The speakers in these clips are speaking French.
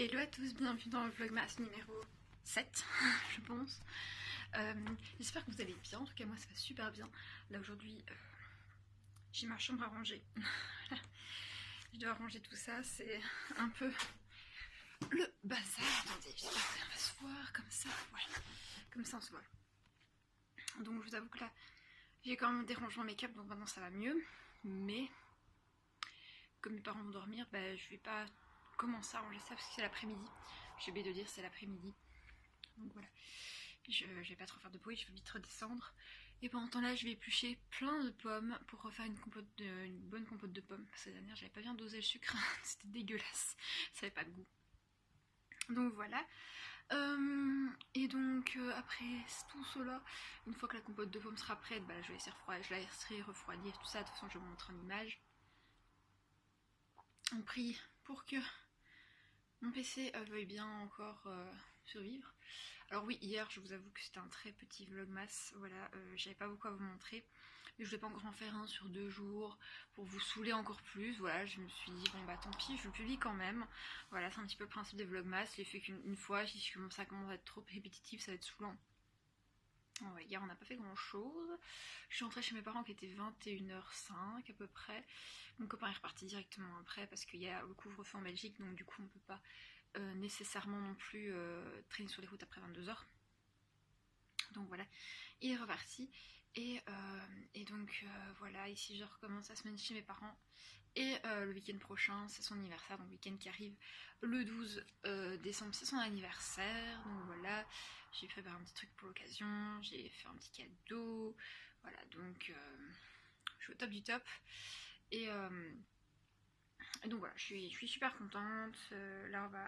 Hello à tous, bienvenue dans le vlogmas numéro 7, je pense. J'espère que vous allez bien, en tout cas moi ça va super bien. Là aujourd'hui, j'ai ma chambre à ranger. Je dois ranger tout ça, c'est un peu le bazar. Attendez, j'espère qu'on va se voir comme ça, voilà. Comme ça on se voit. Donc je vous avoue que là, j'ai quand même des rangements make-up, donc maintenant ça va mieux. Mais, comme mes parents vont dormir, je vais pas commencer à ranger ça parce que c'est l'après-midi. J'ai oublié de dire c'est l'après-midi. Donc voilà, je vais pas trop faire de bruit, je vais vite redescendre. Et pendant ce temps-là, je vais éplucher plein de pommes pour refaire une bonne compote de pommes. Parce que la dernière, j'avais pas bien dosé le sucre, c'était dégueulasse, ça avait pas de goût. Donc voilà. Et donc après tout cela, une fois que la compote de pommes sera prête, je la laisserai refroidir, tout ça. De toute façon, je vais vous montrer en image. On prie pour que mon PC veuille bien encore survivre. Alors oui, hier, je vous avoue que c'était un très petit vlogmas, voilà, j'avais pas beaucoup à vous montrer. Mais je voulais pas encore en faire un sur 2 jours pour vous saouler encore plus. Voilà, je me suis dit, bon bah tant pis, je le publie quand même. Voilà, c'est un petit peu le principe des vlogmas. Je l'ai fait qu'une fois, si ça commence à être trop répétitif, ça va être saoulant. Ouais, hier on n'a pas fait grand chose. Je suis rentrée chez mes parents qui était 21h05 à peu près. Mon copain est reparti directement après parce qu'il y a le couvre-feu en Belgique, donc du coup on peut pas nécessairement non plus traîner sur les routes après 22h. Donc voilà, il est reparti. Et donc voilà, ici je recommence la semaine chez mes parents. Et le week-end prochain, c'est son anniversaire, donc le week-end qui arrive le 12 décembre, c'est son anniversaire. Donc voilà, j'ai préparé un petit truc pour l'occasion, j'ai fait un petit cadeau. Voilà, donc je suis au top du top. Et donc voilà, je suis super contente. Là, on va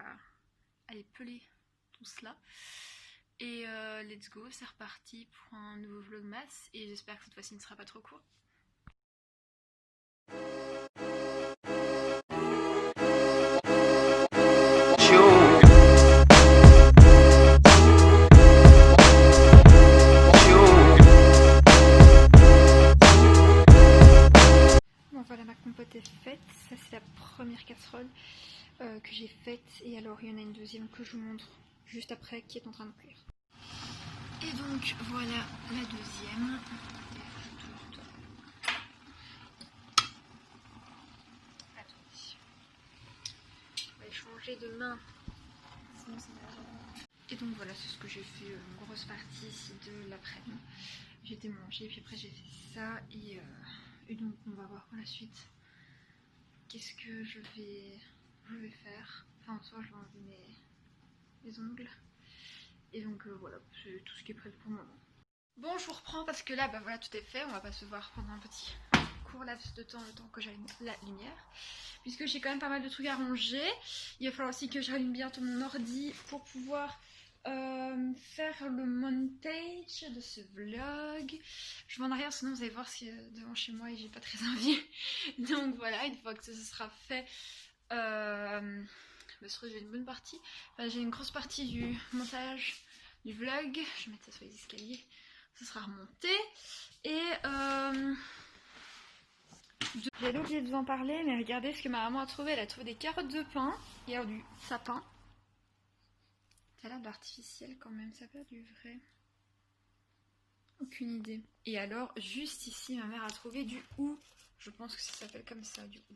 aller peler tout cela. Et let's go, c'est reparti pour un nouveau vlogmas. Et j'espère que cette fois-ci ne sera pas trop court. Bon voilà, ma compote est faite. Ça c'est la première casserole que j'ai faite. Et alors il y en a une deuxième que je vous montre juste après qui est en train de cuire. Et donc voilà la deuxième. Attendez. On va changer de main. Sinon, ça va. Et donc voilà, c'est ce que j'ai fait une grosse partie ici de l'après-midi. J'ai été manger, puis après j'ai fait ça. Et donc on va voir pour la suite qu'est-ce que je vais faire. Enfin en soi je vais enlever mes ongles. Et donc voilà, c'est tout ce qui est prêt pour le moment. Bon, je vous reprends parce que là, voilà, tout est fait. On va pas se voir pendant un petit court laps de temps, le temps que j'allume la lumière. Puisque j'ai quand même pas mal de trucs à ranger. Il va falloir aussi que j'allume bientôt mon ordi pour pouvoir faire le montage de ce vlog. Je vais en arrière, sinon vous allez voir ce qu'il y a devant chez moi et j'ai pas très envie. Donc voilà, une fois que ce sera fait, j'ai une bonne partie. Enfin, j'ai une grosse partie du montage du vlog. Je vais mettre ça sur les escaliers. Ça sera remonté. Et j'avais oublié de vous en parler, mais regardez ce que ma maman a trouvé. Elle a trouvé des carottes de pin et alors du sapin. Ça a l'air de l'artificiel quand même, ça a pas du vrai. Aucune idée. Et alors, juste ici, ma mère a trouvé du hou. Je pense que ça s'appelle comme ça, du hou.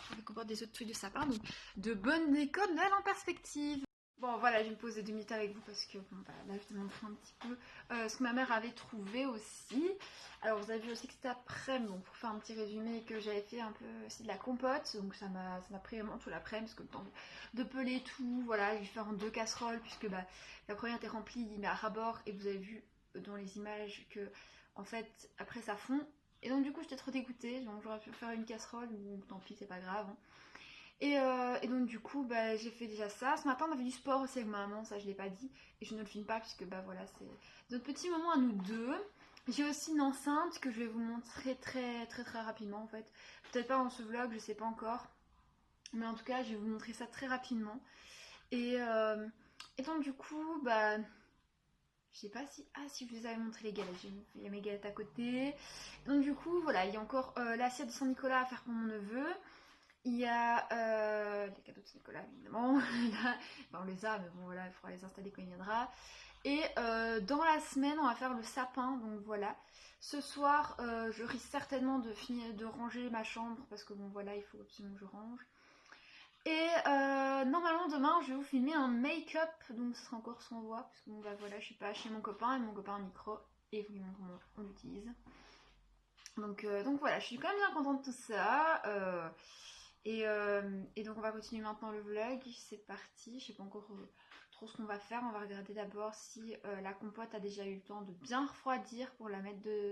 Ça comporte des autres trucs de sapin, donc de bonnes décos Noël en perspective. Bon voilà, je vais me poser 2 minutes avec vous parce que bon, là je vous montre un petit peu ce que ma mère avait trouvé aussi. Alors vous avez vu aussi que c'était après, bon, pour faire un petit résumé, que j'avais fait un peu aussi de la compote. Donc ça m'a pris vraiment tout l'après-midi parce que le temps de peler tout, voilà, je vais faire en 2 casseroles puisque la première était remplie mais à ras-bord et vous avez vu dans les images que en fait après ça fond. Et donc du coup j'étais trop dégoûtée, donc j'aurais pu faire une casserole, bon tant pis c'est pas grave. Hein. Et donc du coup j'ai fait déjà ça. Ce matin on avait du sport aussi avec ma maman, ça je l'ai pas dit. Et je ne le filme pas puisque voilà c'est notre petit moment à nous deux. J'ai aussi une enceinte que je vais vous montrer très rapidement en fait. Peut-être pas dans ce vlog, je sais pas encore. Mais en tout cas je vais vous montrer ça très rapidement. Et donc du coup je sais pas si... Ah si je vous avais montré les galettes, il y a mes galettes à côté. Donc du coup voilà, il y a encore l'assiette de Saint-Nicolas à faire pour mon neveu. Il y a les cadeaux de Saint-Nicolas évidemment, là, enfin, on les a mais bon voilà, il faudra les installer quand il viendra. Et dans la semaine on va faire le sapin, donc voilà. Ce soir je risque certainement de finir de ranger ma chambre parce que bon voilà, il faut absolument que je range. Et normalement demain je vais vous filmer un make-up, donc ce sera encore sans voix, parce que bon bah voilà, je suis pas chez mon copain et mon copain a un micro et vous lui montre comment on l'utilise. Donc voilà, je suis quand même bien contente de tout ça. Et donc on va continuer maintenant le vlog, c'est parti. Je sais pas encore trop ce qu'on va faire, on va regarder d'abord si la compote a déjà eu le temps de bien refroidir pour la mettre de,